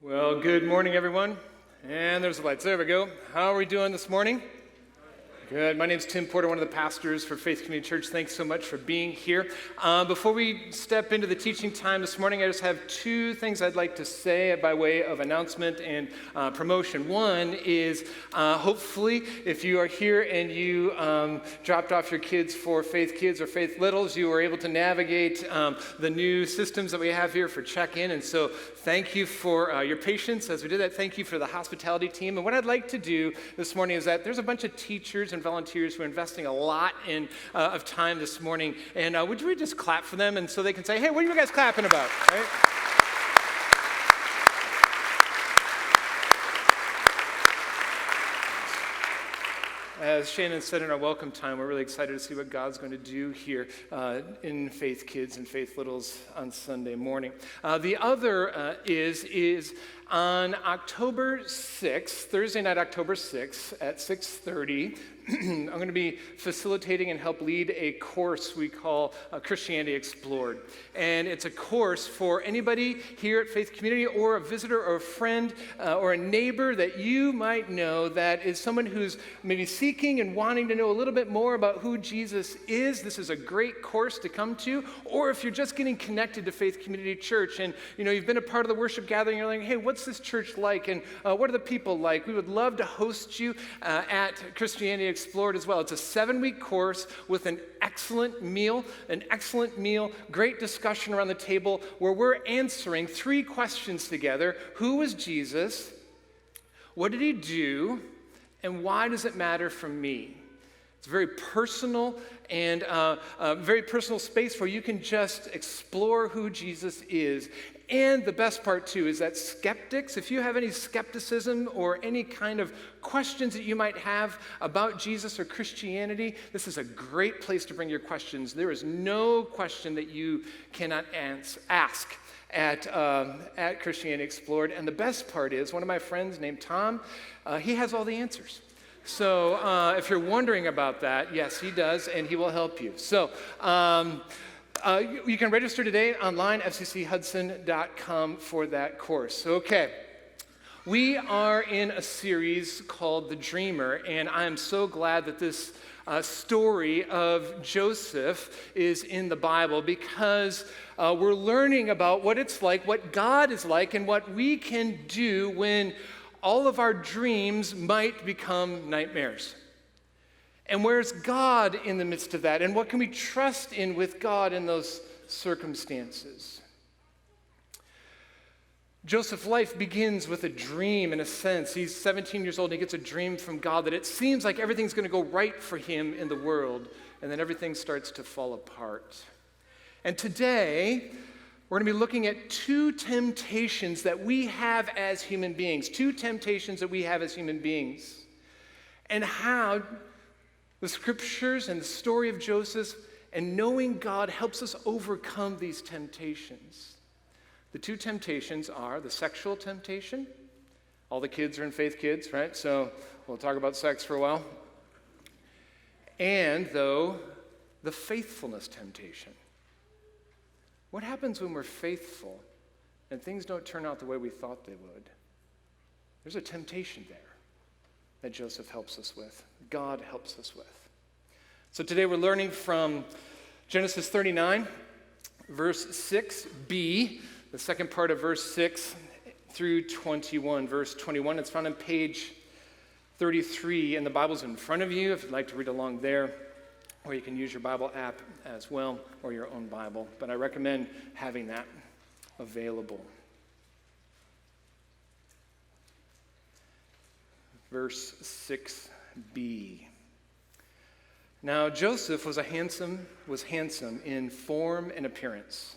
Well, good morning, everyone. And there's the lights. There we go. How are we doing this morning? Good. My name's Tim Porter, one of the pastors for Faith Community Church. Thanks so much for being here. Before we step into the teaching time this morning, I just have two things I'd like to say by way of announcement and promotion. One is hopefully if you are here and you dropped off your kids for Faith Kids or Faith Littles, you were able to navigate the new systems that we have here for check-in. And so thank you for your patience as we did that. Thank you for the hospitality team. And what I'd like to do this morning is that there's a bunch of teachers and volunteers who are investing a lot of time this morning. And would you just clap for them and so they can say, hey, what are you guys clapping about? Right? As Shannon said in our welcome time, we're really excited to see what God's going to do here in Faith Kids and Faith Littles on Sunday morning. The other is on October 6th, Thursday night, October 6th at 6:30, I'm going to be facilitating and help lead a course we call Christianity Explored. And it's a course for anybody here at Faith Community or a visitor or a friend or a neighbor that you might know that is someone who's maybe seeking and wanting to know a little bit more about who Jesus is. This is a great course to come to. Or if you're just getting connected to Faith Community Church and you've been a part of the worship gathering, you're like, hey, what's this church like? And what are the people like? We would love to host you at Christianity Explored as well. It's a 7-week course with an excellent meal, great discussion around the table where we're answering 3 questions together. Who was Jesus? What did he do? And why does it matter for me? It's a very personal and a very personal space where you can just explore who Jesus is. And the best part, too, is that skeptics, if you have any skepticism or any kind of questions that you might have about Jesus or Christianity, this is a great place to bring your questions. There is no question that you cannot ask at Christianity Explored. And the best part is, one of my friends named Tom, he has all the answers. So if you're wondering about that, yes, he does, and he will help you. So you can register today online, fcchudson.com for that course. Okay. We are in a series called The Dreamer, and I'm so glad that this story of Joseph is in the Bible because we're learning about what it's like, what God is like, and what we can do when all of our dreams might become nightmares. And where's God in the midst of that? And what can we trust in with God in those circumstances? Joseph's life begins with a dream, in a sense. He's 17 years old, and he gets a dream from God that it seems like everything's going to go right for him in the world, and then everything starts to fall apart. And today, we're going to be looking at 2 temptations that we have as human beings, and how the scriptures and the story of Joseph and knowing God helps us overcome these temptations. The 2 temptations are the sexual temptation. All the kids are in Faith Kids, right? So we'll talk about sex for a while. And, though, the faithfulness temptation. What happens when we're faithful and things don't turn out the way we thought they would? There's a temptation there that Joseph helps us with, God helps us with. So today we're learning from Genesis 39, verse 6b, the second part of verse 6 through 21. Verse 21, it's found on page 33, and the Bible's in front of you if you'd like to read along there, or you can use your Bible app as well, or your own Bible. But I recommend having that available. Verse 6b. Now Joseph was handsome in form and appearance.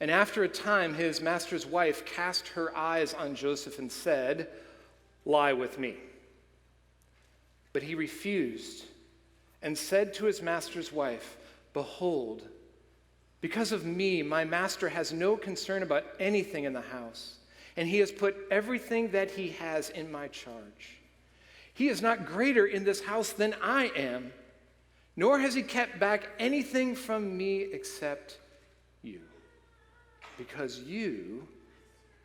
And after a time, his master's wife cast her eyes on Joseph and said, "Lie with me." But he refused and said to his master's wife, "Behold, because of me, my master has no concern about anything in the house, and he has put everything that he has in my charge. He is not greater in this house than I am, nor has he kept back anything from me except you, because you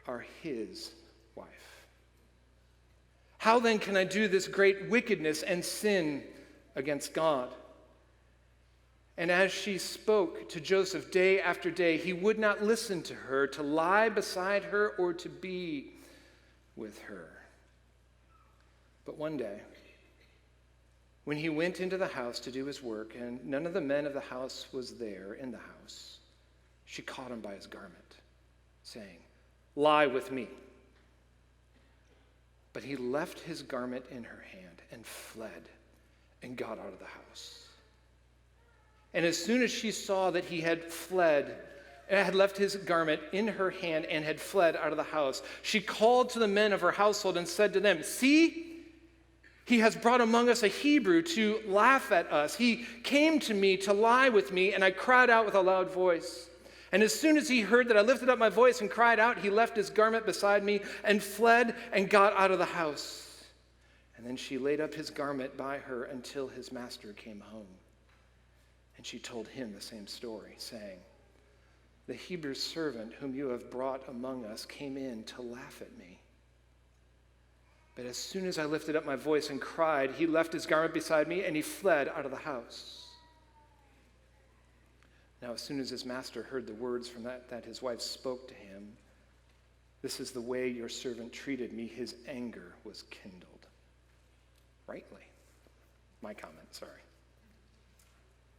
are his wife. How then can I do this great wickedness and sin against God? And as she spoke to Joseph day after day, he would not listen to her, to lie beside her or to be with her. But one day, when he went into the house to do his work, and none of the men of the house was there in the house, she caught him by his garment, saying, "Lie with me." But he left his garment in her hand and fled and got out of the house. And as soon as she saw that he had fled, had left his garment in her hand and had fled out of the house, she called to the men of her household and said to them, "See, he has brought among us a Hebrew to laugh at us. He came to me to lie with me, and I cried out with a loud voice. And as soon as he heard that I lifted up my voice and cried out, he left his garment beside me and fled and got out of the house." And then she laid up his garment by her until his master came home. And she told him the same story, saying, "The Hebrew servant whom you have brought among us came in to laugh at me. But as soon as I lifted up my voice and cried, he left his garment beside me and he fled out of the house." Now as soon as his master heard the words from that his wife spoke to him, "This is the way your servant treated me," his anger was kindled. Rightly. My comment, sorry.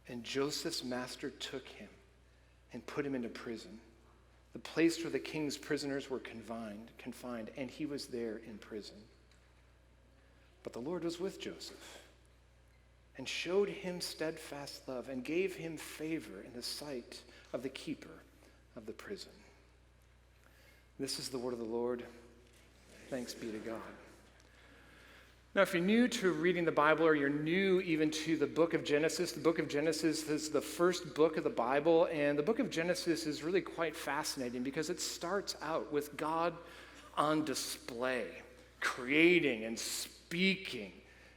And Joseph's master took him and put him into prison, the place where the king's prisoners were confined, and he was there in prison. But the Lord was with Joseph and showed him steadfast love and gave him favor in the sight of the keeper of the prison. This is the word of the Lord. Thanks be to God. Now, if you're new to reading the Bible, or you're new even to the book of Genesis, the book of Genesis is the first book of the Bible, and the book of Genesis is really quite fascinating because it starts out with God on display, creating and speaking.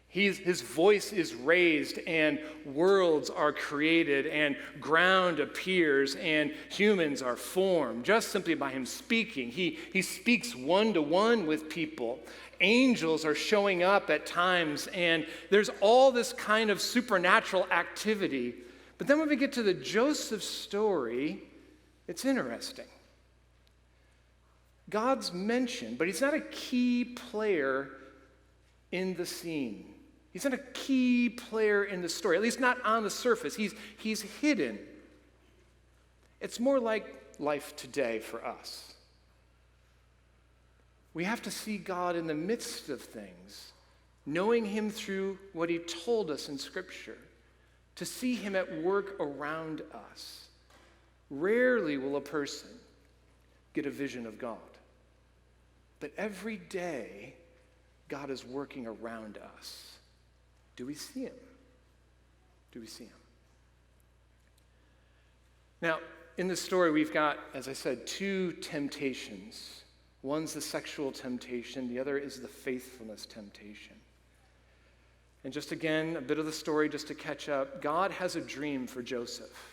His voice is raised, and worlds are created, and ground appears, and humans are formed just simply by him speaking. He speaks one-to-one with people. Angels are showing up at times, and there's all this kind of supernatural activity. But then when we get to the Joseph story, it's interesting. God's mentioned, but he's not a key player in the scene. He's not a key player in the story, at least not on the surface. He's hidden. It's more like life today for us. We have to see God in the midst of things, knowing him through what he told us in Scripture, to see him at work around us. Rarely will a person get a vision of God. But every day, God is working around us. Do we see him? Do we see him? Now, in this story, we've got, as I said, two temptations. One's the sexual temptation. The other is the faithfulness temptation. And just again, a bit of the story just to catch up. God has a dream for Joseph.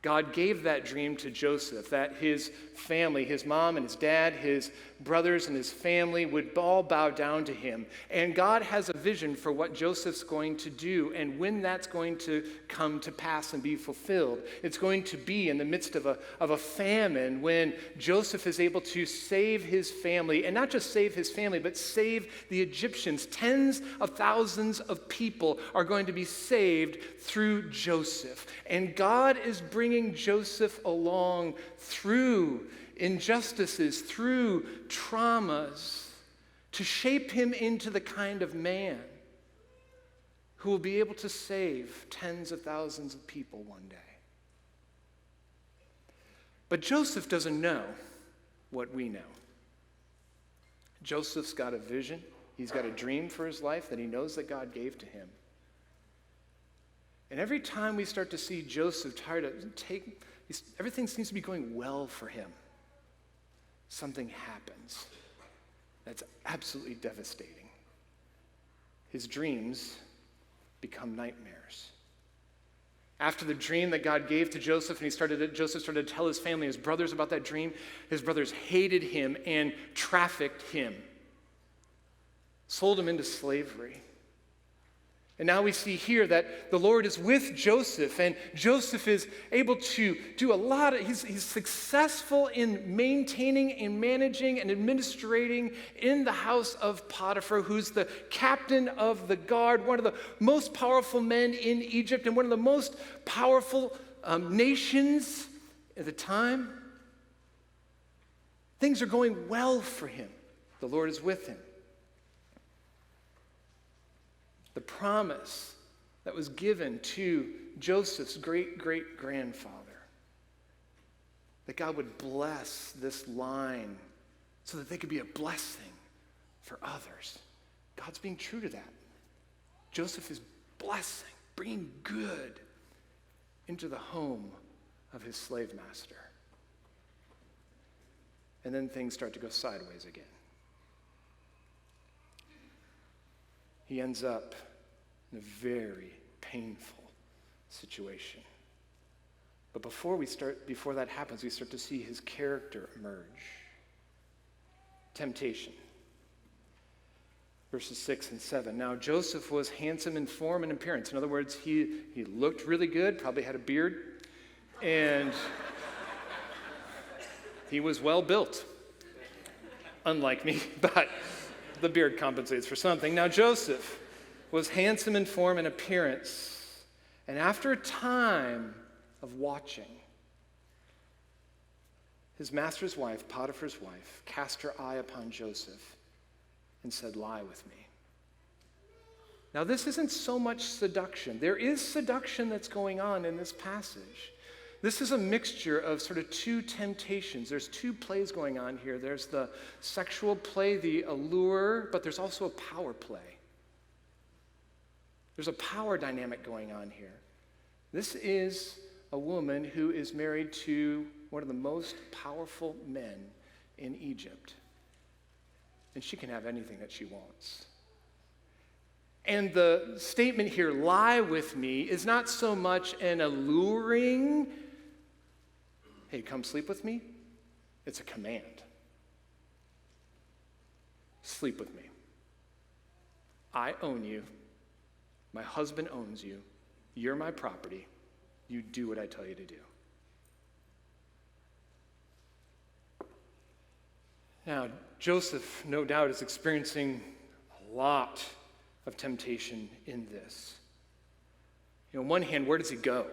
God gave that dream to Joseph, that his family, his mom and his dad, his brothers and his family would all bow down to him. And God has a vision for what Joseph's going to do and when that's going to come to pass and be fulfilled. It's going to be in the midst of a famine when Joseph is able to save his family, and not just save his family, but save the Egyptians. Tens of thousands of people are going to be saved through Joseph. And God is bringing Joseph along through injustices, through traumas, to shape him into the kind of man who will be able to save tens of thousands of people one day. But Joseph doesn't know what we know. Joseph's got a vision. He's got a dream for his life that he knows that God gave to him. And every time we start to see Joseph everything seems to be going well for him. Something happens that's absolutely devastating. His dreams become nightmares. After the dream that God gave to Joseph, and Joseph started to tell his family, his brothers about that dream, his brothers hated him and trafficked him, sold him into slavery. And now we see here that the Lord is with Joseph, and Joseph is able to do he's successful in maintaining and managing and administrating in the house of Potiphar, who's the captain of the guard, one of the most powerful men in Egypt, and one of the most powerful nations at the time. Things are going well for him. The Lord is with him. The promise that was given to Joseph's great-great-grandfather, that God would bless this line so that they could be a blessing for others. God's being true to that. Joseph is blessing, bringing good into the home of his slave master. And then things start to go sideways again. He ends up in a very painful situation. But before that happens, we start to see his character emerge. Temptation. Verses 6 and 7. Now Joseph was handsome in form and appearance. In other words, he looked really good, probably had a beard, and he was well built. Unlike me, but the beard compensates for something. Now Joseph was handsome in form and appearance, and after a time of watching, his master's wife, Potiphar's wife, cast her eye upon Joseph and said, "Lie with me." Now this isn't so much seduction. There is seduction that's going on in this passage. This is a mixture of sort of two temptations. There's two plays going on here. There's the sexual play, the allure, but there's also a power play. There's a power dynamic going on here. This is a woman who is married to one of the most powerful men in Egypt. And she can have anything that she wants. And the statement here, "lie with me," is not so much an alluring, "Hey, come sleep with me." It's a command. Sleep with me. I own you. My husband owns you. You're my property. You do what I tell you to do. Now, Joseph, no doubt, is experiencing a lot of temptation in this. On one hand, where does he go?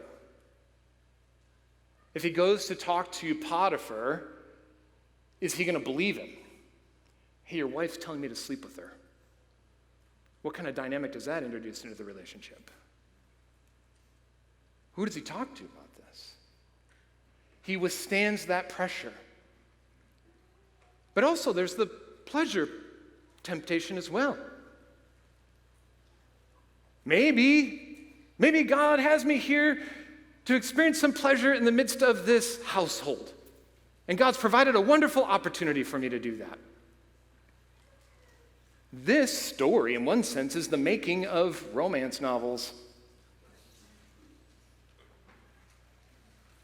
If he goes to talk to Potiphar, is he going to believe him? "Hey, your wife's telling me to sleep with her." What kind of dynamic does that introduce into the relationship? Who does he talk to about this? He withstands that pressure. But also there's the pleasure temptation as well. Maybe God has me here to experience some pleasure in the midst of this household. And God's provided a wonderful opportunity for me to do that. This story, in one sense, is the making of romance novels.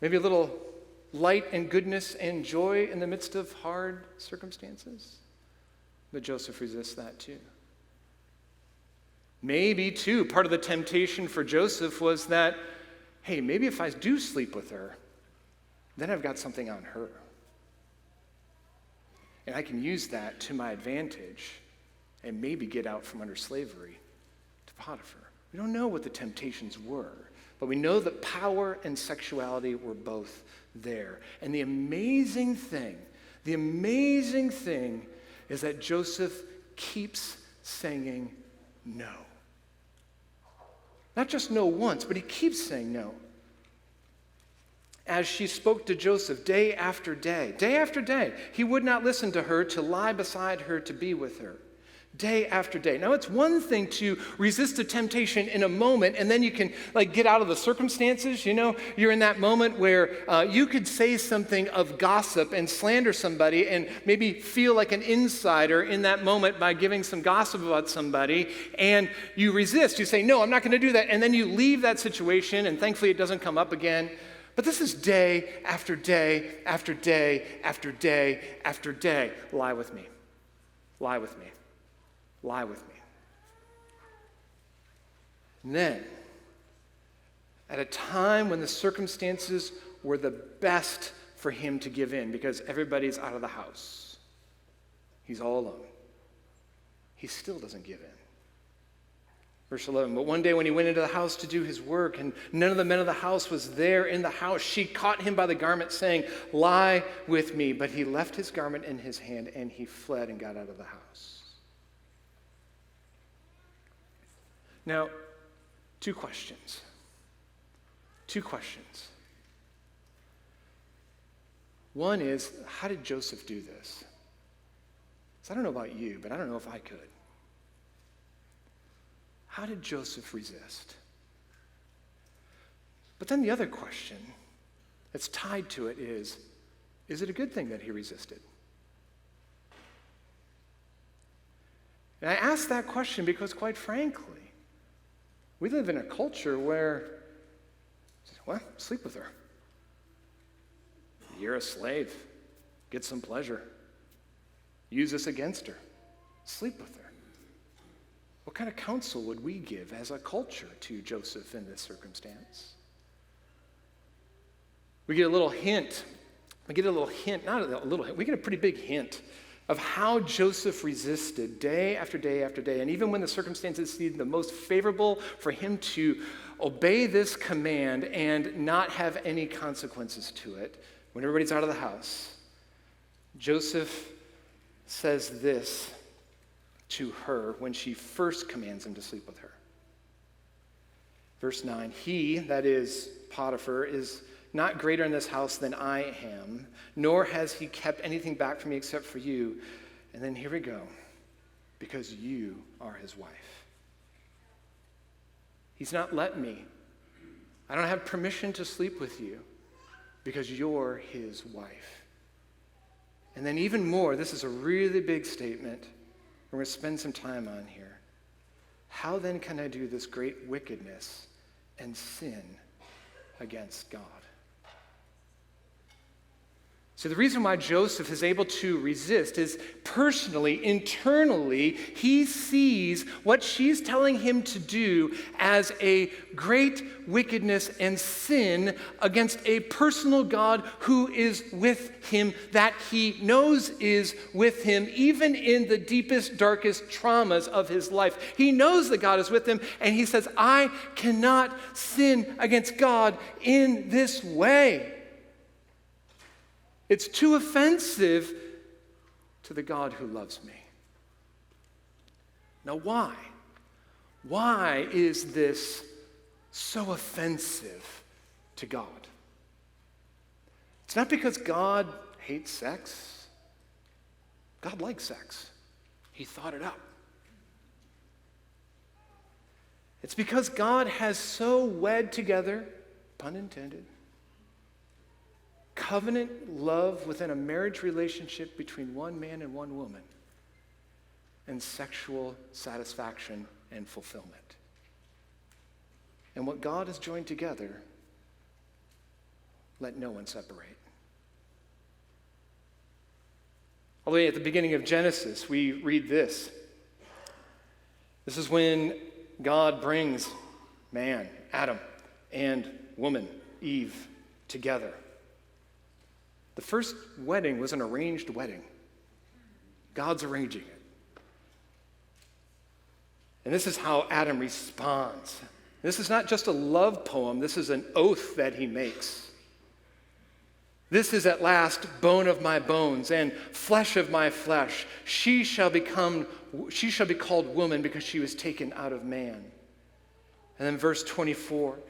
Maybe a little light and goodness and joy in the midst of hard circumstances. But Joseph resists that too. Maybe, too, part of the temptation for Joseph was that, hey, maybe if I do sleep with her, then I've got something on her. And I can use that to my advantage and maybe get out from under slavery to Potiphar. We don't know what the temptations were, but we know that power and sexuality were both there. And the amazing thing is that Joseph keeps saying no. Not just no once, but he keeps saying no. As she spoke to Joseph day after day, he would not listen to her, to lie beside her, to be with her. Day after day. Now, it's one thing to resist a temptation in a moment, and then you can get out of the circumstances. You're in that moment where you could say something of gossip and slander somebody and maybe feel like an insider in that moment by giving some gossip about somebody, and you resist. You say, no, I'm not going to do that, and then you leave that situation, and thankfully it doesn't come up again. But this is day after day after day after day after day. Lie with me. Lie with me. Lie with me. And then, at a time when the circumstances were the best for him to give in because everybody's out of the house, he's all alone, he still doesn't give in. Verse 11, but one day when he went into the house to do his work and none of the men of the house was there in the house, she caught him by the garment saying, lie with me. But he left his garment in his hand and he fled and got out of the house. Now, two questions. One is, how did Joseph do this? So I don't know about you, but I don't know if I could. How did Joseph resist? But then the other question that's tied to it is it a good thing that he resisted? And I ask that question because, quite frankly, we live in a culture where, well, sleep with her. You're a slave. Get some pleasure. Use this against her. Sleep with her. What kind of counsel would we give as a culture to Joseph in this circumstance? We get a little hint. We get a pretty big hint of how Joseph resisted day after day after day. And even when the circumstances seemed the most favorable for him to obey this command and not have any consequences to it, when everybody's out of the house, Joseph says this to her when she first commands him to sleep with her. Verse 9, he, that is Potiphar, is not greater in this house than I am, nor has he kept anything back from me except for you. And then here we go, because you are his wife. He's not let me. I don't have permission to sleep with you because you're his wife. And then even more, this is a really big statement we're going to spend some time on here. How then can I do this great wickedness and sin against God? So the reason why Joseph is able to resist is personally, internally, he sees what she's telling him to do as a great wickedness and sin against a personal God who is with him, that he knows is with him, even in the deepest, darkest traumas of his life. He knows that God is with him, and he says, I cannot sin against God in this way. It's too offensive to the God who loves me. Now, why? Why is this so offensive to God? It's not because God hates sex. God likes sex. He thought it up. It's because God has so wed together, pun intended, covenant love within a marriage relationship between one man and one woman, and sexual satisfaction and fulfillment. And what God has joined together, let no one separate. All the way at the beginning of Genesis, we read this. This is when God brings man, Adam, and woman, Eve, together. The first wedding was an arranged wedding. God's arranging it. And this is how Adam responds. This is not just a love poem. This is an oath that he makes. This is at last bone of my bones and flesh of my flesh. She shall be called woman because she was taken out of man. And then verse 24.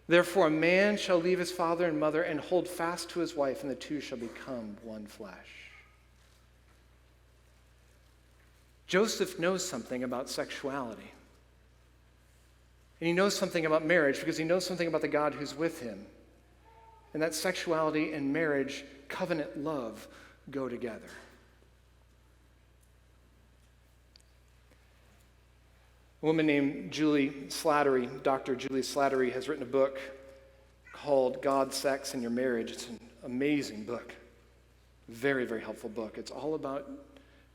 Therefore, a man shall leave his father and mother and hold fast to his wife, and the two shall become one flesh. Joseph knows something about sexuality. And he knows something about marriage because he knows something about the God who's with him. And that sexuality and marriage, covenant love, go together. A woman named Julie Slattery, Dr. Julie Slattery, has written a book called God, Sex, and Your Marriage. It's an amazing book. Very, very helpful book. It's all about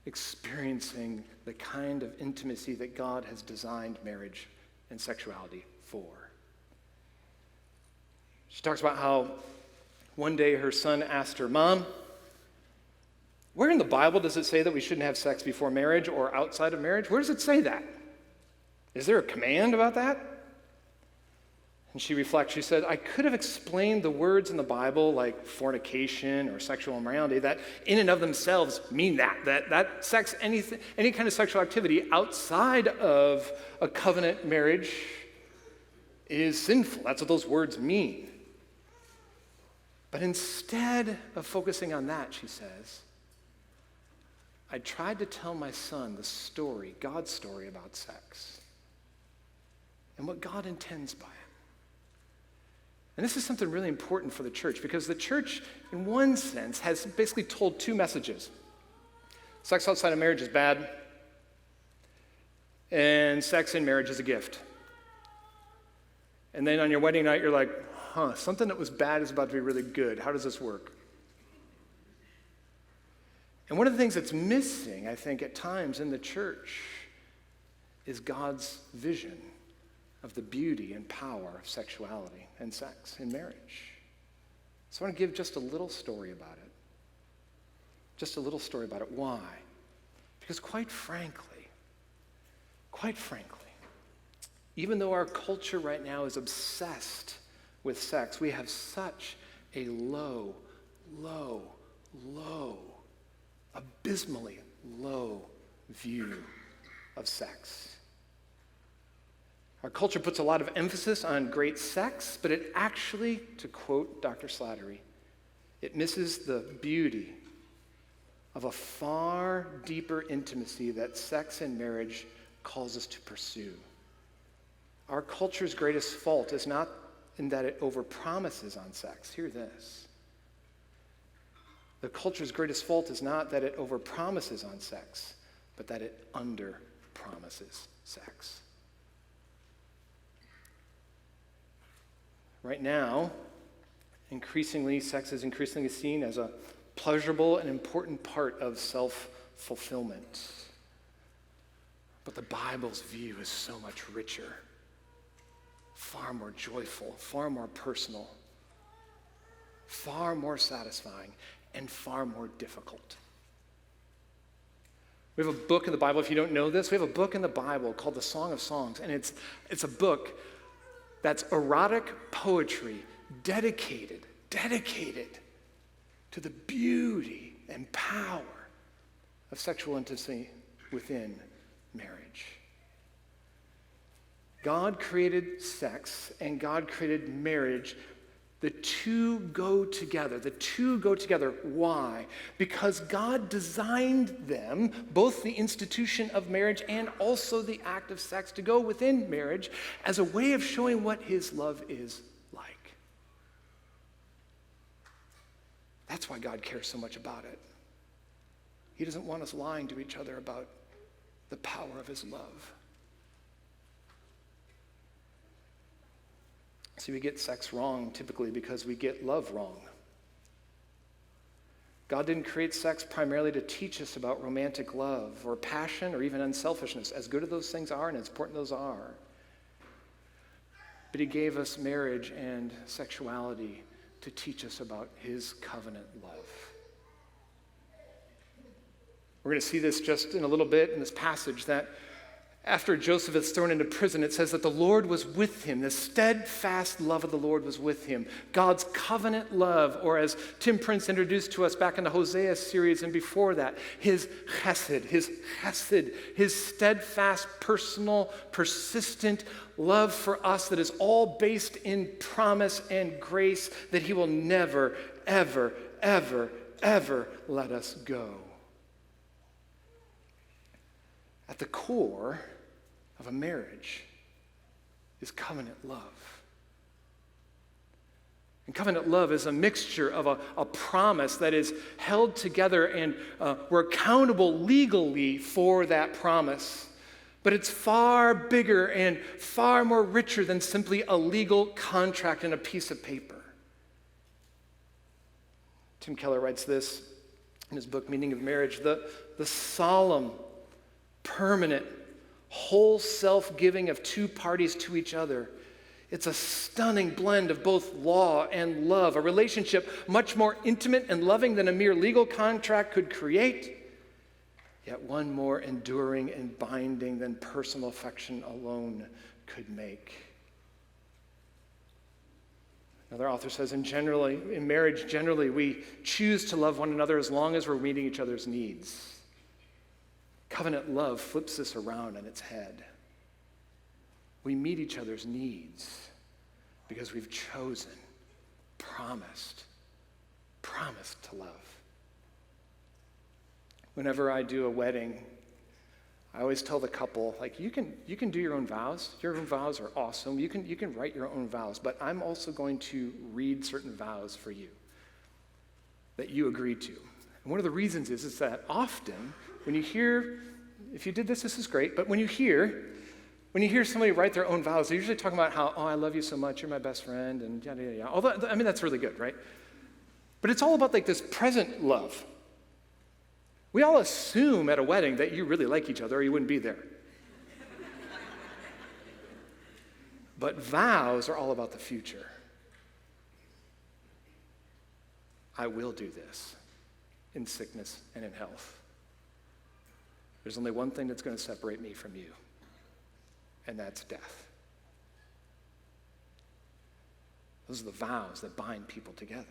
experiencing the kind of intimacy that God has designed marriage and sexuality for. She talks about how one day her son asked her, "Mom, where in the Bible does it say that we shouldn't have sex before marriage or outside of marriage? Where does it say that? Is there a command about that?" And she reflects, she said, "I could have explained the words in the Bible like fornication or sexual immorality that in and of themselves mean that sex, any kind of sexual activity outside of a covenant marriage is sinful. That's what those words mean. But instead of focusing on that," she says, "I tried to tell my son the story, God's story about sex and what God intends by it." And this is something really important for the church because the church, in one sense, has basically told two messages. Sex outside of marriage is bad, and sex in marriage is a gift. And then on your wedding night, you're like, something that was bad is about to be really good. How does this work? And one of the things that's missing, I think, at times in the church is God's vision of the beauty and power of sexuality and sex in marriage. So I want to give just a little story about it. Just a little story about it. Why? Because quite frankly, even though our culture right now is obsessed with sex, we have such a low, abysmally low view of sex. Our culture puts a lot of emphasis on great sex, but it actually, to quote Dr. Slattery, it misses the beauty of a far deeper intimacy that sex and marriage calls us to pursue. Our culture's greatest fault is not in that it overpromises on sex. Hear this. The culture's greatest fault is not that it overpromises on sex, but that it underpromises sex. Right now, sex is increasingly seen as a pleasurable and important part of self-fulfillment. But the Bible's view is so much richer, far more joyful, far more personal, far more satisfying, and far more difficult. We have a book in the Bible, if you don't know this, we have a book in the Bible called the Song of Songs, and it's a book that's erotic poetry dedicated to the beauty and power of sexual intimacy within marriage. God created sex and God created marriage. The two go together. Why? Because God designed them, both the institution of marriage and also the act of sex, to go within marriage as a way of showing what his love is like. That's why God cares so much about it. He doesn't want us lying to each other about the power of his love. See, we get sex wrong typically because we get love wrong. God didn't create sex primarily to teach us about romantic love or passion or even unselfishness, as good as those things are and as important those are. But he gave us marriage and sexuality to teach us about his covenant love. We're going to see this just in a little bit in this passage, that after Joseph is thrown into prison, it says that the Lord was with him. The steadfast love of the Lord was with him. God's covenant love, or as Tim Prince introduced to us back in the Hosea series and before that, his chesed, his steadfast, personal, persistent love for us that is all based in promise and grace that he will never, ever, ever, ever let us go. At the core of a marriage is covenant love. And covenant love is a mixture of a promise that is held together, and we're accountable legally for that promise. But it's far bigger and far more richer than simply a legal contract and a piece of paper. Tim Keller writes this in his book, Meaning of Marriage: the solemn, permanent, whole self-giving of two parties to each other. It's a stunning blend of both law and love, a relationship much more intimate and loving than a mere legal contract could create, yet one more enduring and binding than personal affection alone could make. Another author says, in marriage, generally, we choose to love one another as long as we're meeting each other's needs. Covenant love flips this around on its head. We meet each other's needs because we've chosen, promised to love. Whenever I do a wedding, I always tell the couple, like, you can do your own vows. Your own vows are awesome. You can write your own vows, but I'm also going to read certain vows for you that you agreed to. And one of the reasons is that often when you hear, if you did this is great, but when you hear somebody write their own vows, they're usually talking about how, I love you so much, you're my best friend, and yada, yada, yada. Although, that's really good, right? But it's all about like this present love. We all assume at a wedding that you really like each other or you wouldn't be there. But vows are all about the future. I will do this in sickness and in health. There's only one thing that's going to separate me from you, and that's death. Those are the vows that bind people together.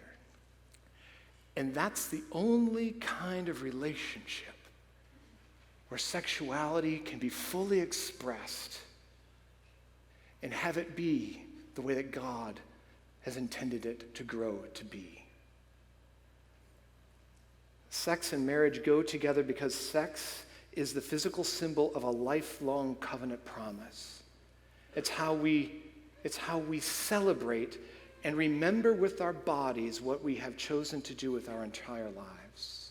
And that's the only kind of relationship where sexuality can be fully expressed and have it be the way that God has intended it to grow to be. Sex and marriage go together because sex is the physical symbol of a lifelong covenant promise. It's how we celebrate and remember with our bodies what we have chosen to do with our entire lives.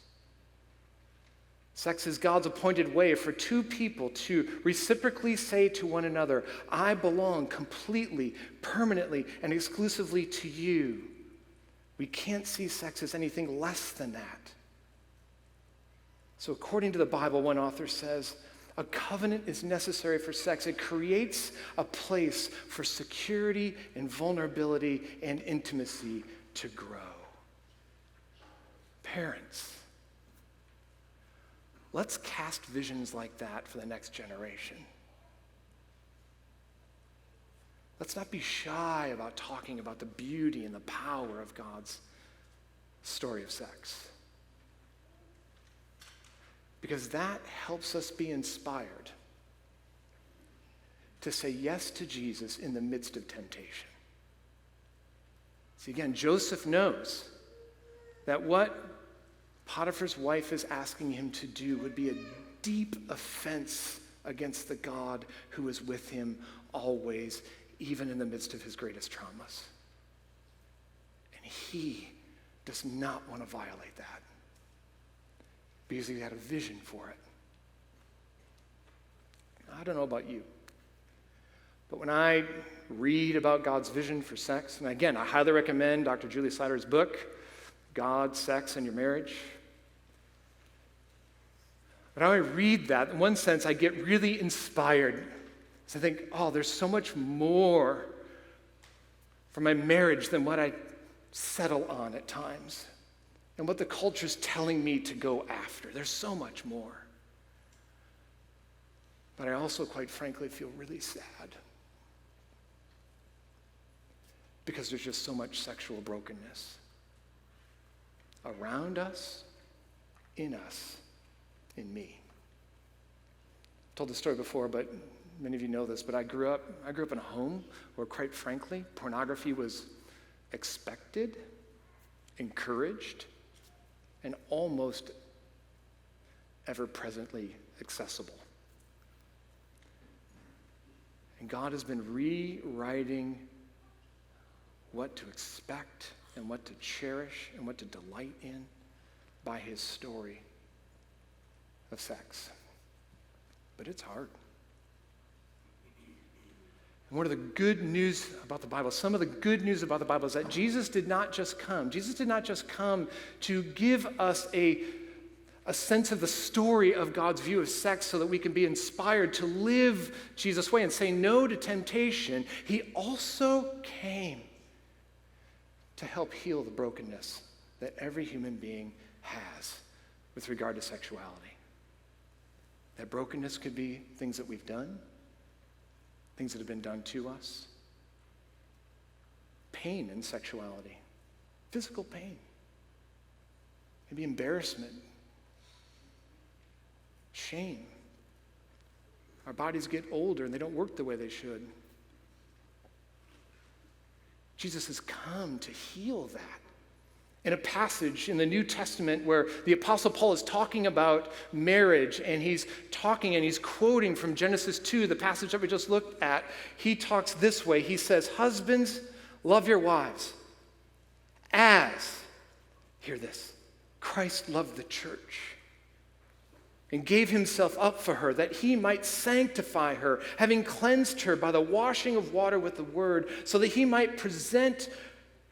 Sex is God's appointed way for two people to reciprocally say to one another, I belong completely, permanently, and exclusively to you. We can't see sex as anything less than that. So according to the Bible, one author says, a covenant is necessary for sex. It creates a place for security and vulnerability and intimacy to grow. Parents, let's cast visions like that for the next generation. Let's not be shy about talking about the beauty and the power of God's story of sex. Because that helps us be inspired to say yes to Jesus in the midst of temptation. See, again, Joseph knows that what Potiphar's wife is asking him to do would be a deep offense against the God who is with him always, even in the midst of his greatest traumas. And he does not want to violate that, because he had a vision for it. I don't know about you, but when I read about God's vision for sex, and again, I highly recommend Dr. Julie Slider's book, God, Sex, and Your Marriage. But when I read that, in one sense, I get really inspired. So I think, there's so much more for my marriage than what I settle on at times, and what the culture's telling me to go after. There's so much more. But I also, quite frankly, feel really sad, because there's just so much sexual brokenness around us, in me. I've told this story before, but many of you know this, but I grew up in a home where, quite frankly, pornography was expected, encouraged, and almost ever-presently accessible. And God has been rewriting what to expect and what to cherish and what to delight in by his story of sex. But it's hard. And one of the good news about the Bible, some of the good news about the Bible is that Jesus did not just come to give us a sense of the story of God's view of sex so that we can be inspired to live Jesus' way and say no to temptation. He also came to help heal the brokenness that every human being has with regard to sexuality. That brokenness could be things that we've done, things that have been done to us, pain in sexuality, physical pain, maybe embarrassment, shame. Our bodies get older and they don't work the way they should. Jesus has come to heal that. In a passage in the New Testament where the Apostle Paul is talking about marriage, and he's quoting from Genesis 2, the passage that we just looked at, he talks this way. He says, "Husbands, love your wives as," hear this, "Christ loved the church and gave himself up for her, that he might sanctify her, having cleansed her by the washing of water with the word, so that he might present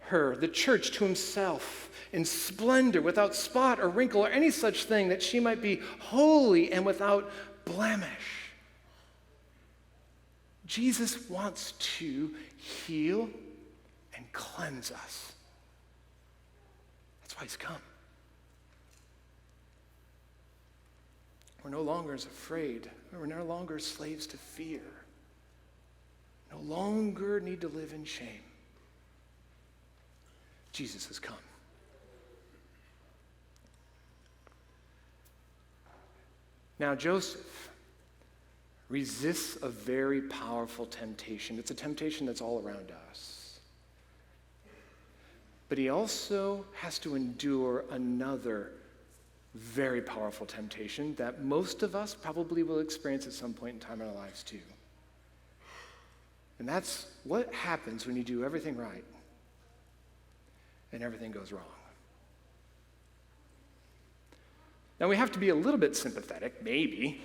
her, the church, to himself in splendor, without spot or wrinkle or any such thing, that she might be holy and without blemish." Jesus wants to heal and cleanse us. That's why he's come. We're no longer as afraid. We're no longer slaves to fear. No longer need to live in shame. Jesus has come. Now, Joseph resists a very powerful temptation. It's a temptation that's all around us. But he also has to endure another very powerful temptation that most of us probably will experience at some point in time in our lives too. And that's what happens when you do everything right and everything goes wrong. Now, we have to be a little bit sympathetic, maybe,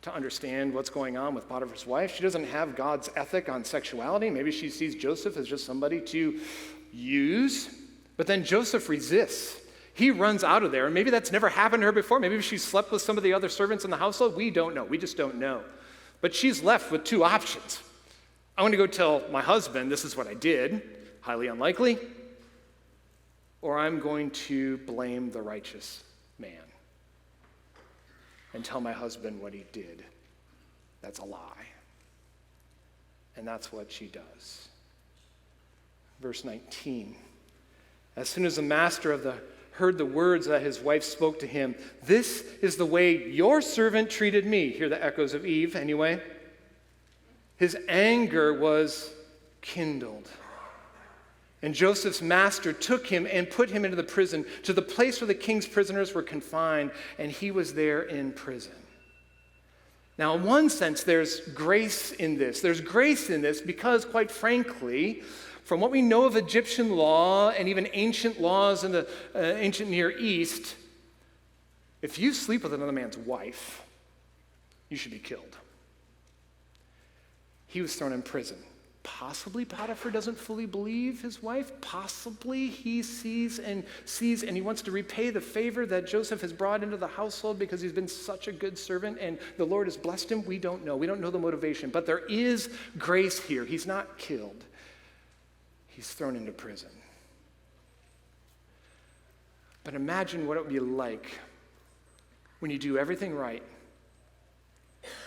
to understand what's going on with Potiphar's wife. She doesn't have God's ethic on sexuality. Maybe she sees Joseph as just somebody to use. But then Joseph resists. He runs out of there, and maybe that's never happened to her before. Maybe she slept with some of the other servants in the household. We don't know. We just don't know. But she's left with two options. I want to go tell my husband this is what I did, highly unlikely, or I'm going to blame the righteous man and tell my husband what he did. That's a lie. And that's what she does. Verse 19. As soon as the master heard the words that his wife spoke to him, "This is the way your servant treated me." Hear the echoes of Eve anyway. His anger was kindled. And Joseph's master took him and put him into the prison, to the place where the king's prisoners were confined, and he was there in prison. Now, in one sense, there's grace in this. There's grace in this because, quite frankly, from what we know of Egyptian law and even ancient laws in the ancient Near East, if you sleep with another man's wife, you should be killed. He was thrown in prison. Possibly Potiphar doesn't fully believe his wife. Possibly he sees and he wants to repay the favor that Joseph has brought into the household because he's been such a good servant and the Lord has blessed him. We don't know. We don't know the motivation. But there is grace here. He's not killed. He's thrown into prison. But imagine what it would be like when you do everything right.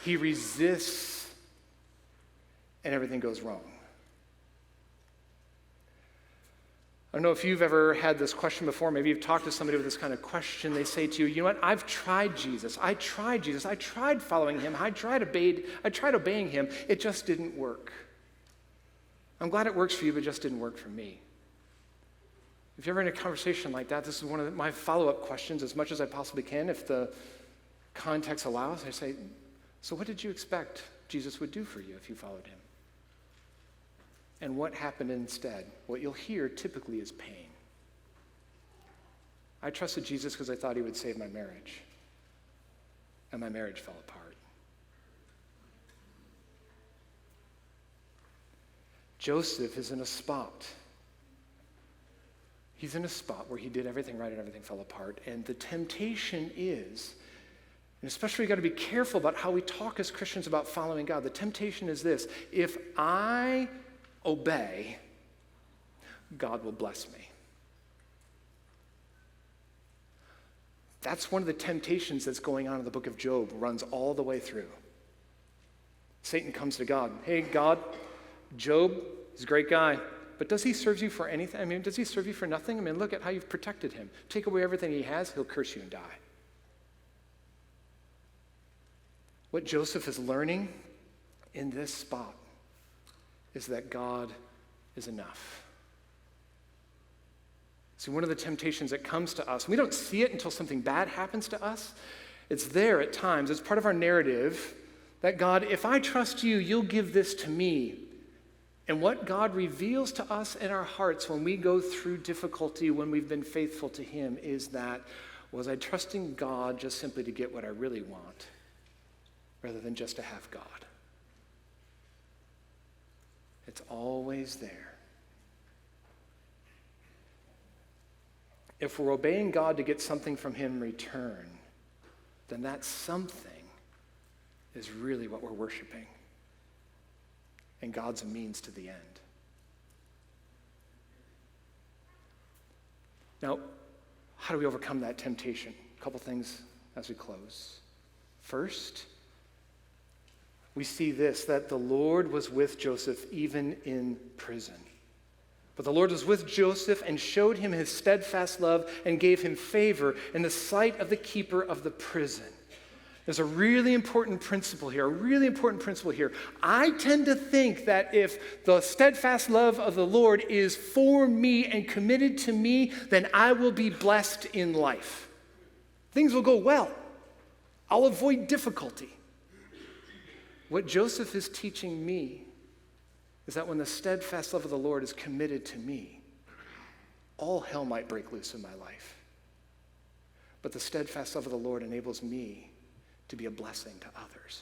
He resists and everything goes wrong. I don't know if you've ever had this question before. Maybe you've talked to somebody with this kind of question. They say to you, "You know what? I've tried Jesus. I tried Jesus. I tried following him. I tried obeying him. It just didn't work. I'm glad it works for you, but it just didn't work for me." If you're ever in a conversation like that, this is one of my follow-up questions as much as I possibly can, if the context allows. I say, "So what did you expect Jesus would do for you if you followed him?" And what happened instead? What you'll hear typically is pain. I trusted Jesus because I thought he would save my marriage. And my marriage fell apart. Joseph is in a spot. He's in a spot where he did everything right and everything fell apart. And the temptation is, and especially we've got to be careful about how we talk as Christians about following God. The temptation is this: if I obey, God will bless me. That's one of the temptations that's going on in the book of Job, runs all the way through. Satan comes to God. Hey, God, Job is a great guy, but does he serve you for anything? I mean, does he serve you for nothing? I mean, look at how you've protected him. Take away everything he has, he'll curse you and die. What Joseph is learning in this spot is that God is enough. See, one of the temptations that comes to us, we don't see it until something bad happens to us. It's there at times. It's part of our narrative that God, if I trust you, you'll give this to me. And what God reveals to us in our hearts when we go through difficulty, when we've been faithful to him, is that, was I trusting God just simply to get what I really want, rather than just to have God? It's always there. If we're obeying God to get something from him in return, then that something is really what we're worshiping. And God's a means to the end. Now, how do we overcome that temptation? A couple things as we close. First, we see this, that the Lord was with Joseph even in prison. But the Lord was with Joseph and showed him his steadfast love and gave him favor in the sight of the keeper of the prison. There's a really important principle here, I tend to think that if the steadfast love of the Lord is for me and committed to me, then I will be blessed in life. Things will go well. I'll avoid difficulty. What Joseph is teaching me is that when the steadfast love of the Lord is committed to me, all hell might break loose in my life. But the steadfast love of the Lord enables me to be a blessing to others.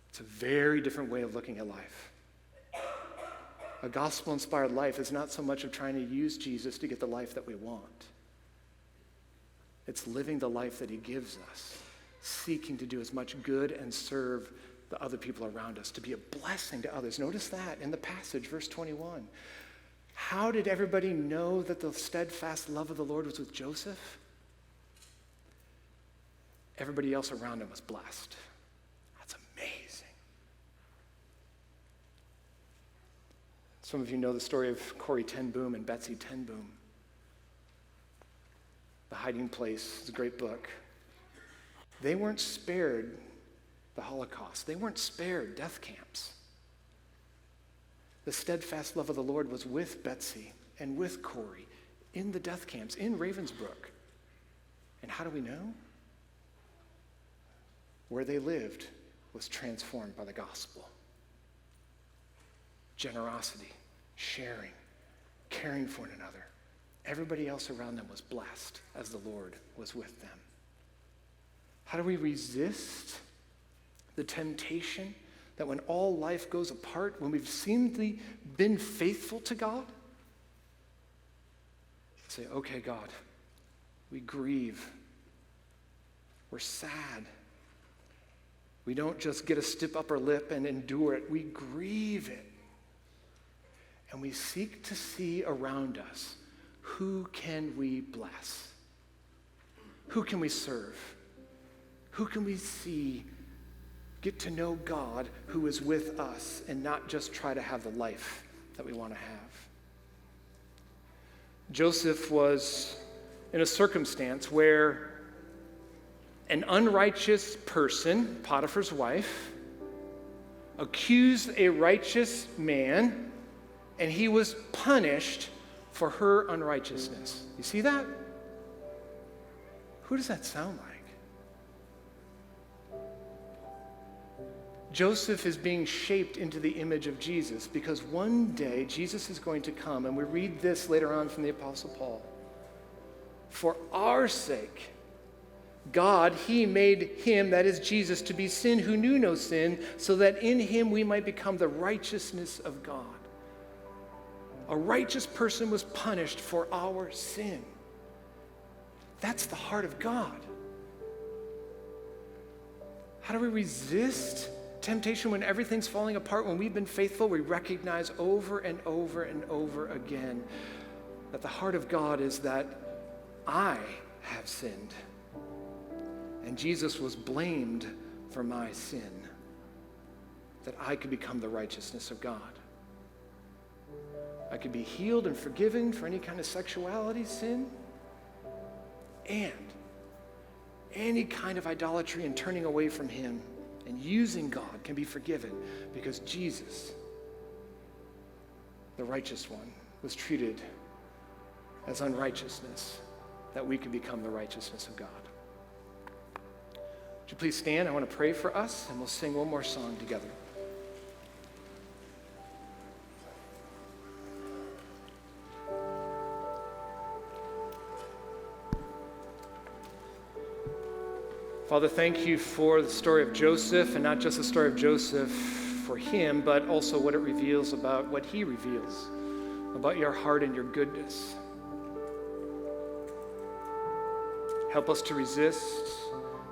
It's a very different way of looking at life. A gospel-inspired life is not so much of trying to use Jesus to get the life that we want. It's living the life that he gives us, seeking to do as much good and serve the other people around us, to be a blessing to others. Notice that in the passage, verse 21. How did everybody know that the steadfast love of the Lord was with Joseph? Everybody else around him was blessed. That's amazing. Some of you know the story of Corrie ten Boom and Betsy ten Boom. The Hiding Place is a great book. They weren't spared the Holocaust. They weren't spared death camps. The steadfast love of the Lord was with Betsy and with Corrie in the death camps in Ravensbrück. And how do we know? Where they lived was transformed by the gospel. Generosity, sharing, caring for one another. Everybody else around them was blessed as the Lord was with them. How do we resist the temptation that when all life goes apart, when we've seemingly been faithful to God, say, okay, God, we grieve. We're sad. We don't just get a stiff upper lip and endure it. We grieve it. And we seek to see around us, who can we bless? Who can we serve? Who can we see get to know God who is with us and not just try to have the life that we want to have? Joseph was in a circumstance where an unrighteous person, Potiphar's wife, accused a righteous man, and he was punished for her unrighteousness. You see that? Who does that sound like? Joseph is being shaped into the image of Jesus because one day Jesus is going to come, and we read this later on from the Apostle Paul. For our sake, God, he made him, that is Jesus, to be sin who knew no sin, so that in him we might become the righteousness of God. A righteous person was punished for our sin. That's the heart of God. How do we resist temptation when everything's falling apart? When we've been faithful, we recognize over and over and over again that the heart of God is that I have sinned. And Jesus was blamed for my sin, that I could become the righteousness of God. I could be healed and forgiven for any kind of sexuality sin, and any kind of idolatry and turning away from him and using God can be forgiven because Jesus, the righteous one, was treated as unrighteousness that we could become the righteousness of God. Would you please stand? I want to pray for us, and we'll sing one more song together. Father, thank you for the story of Joseph, and not just the story of Joseph for him, but also what it reveals about what he reveals, about your heart and your goodness. Help us to resist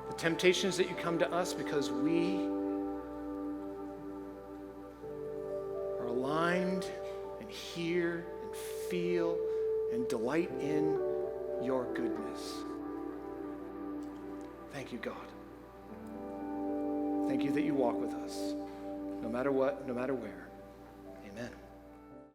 the temptations that you come to us because we are aligned and hear and feel and delight in your goodness. Thank you, God. Thank you that you walk with us, no matter what, no matter where.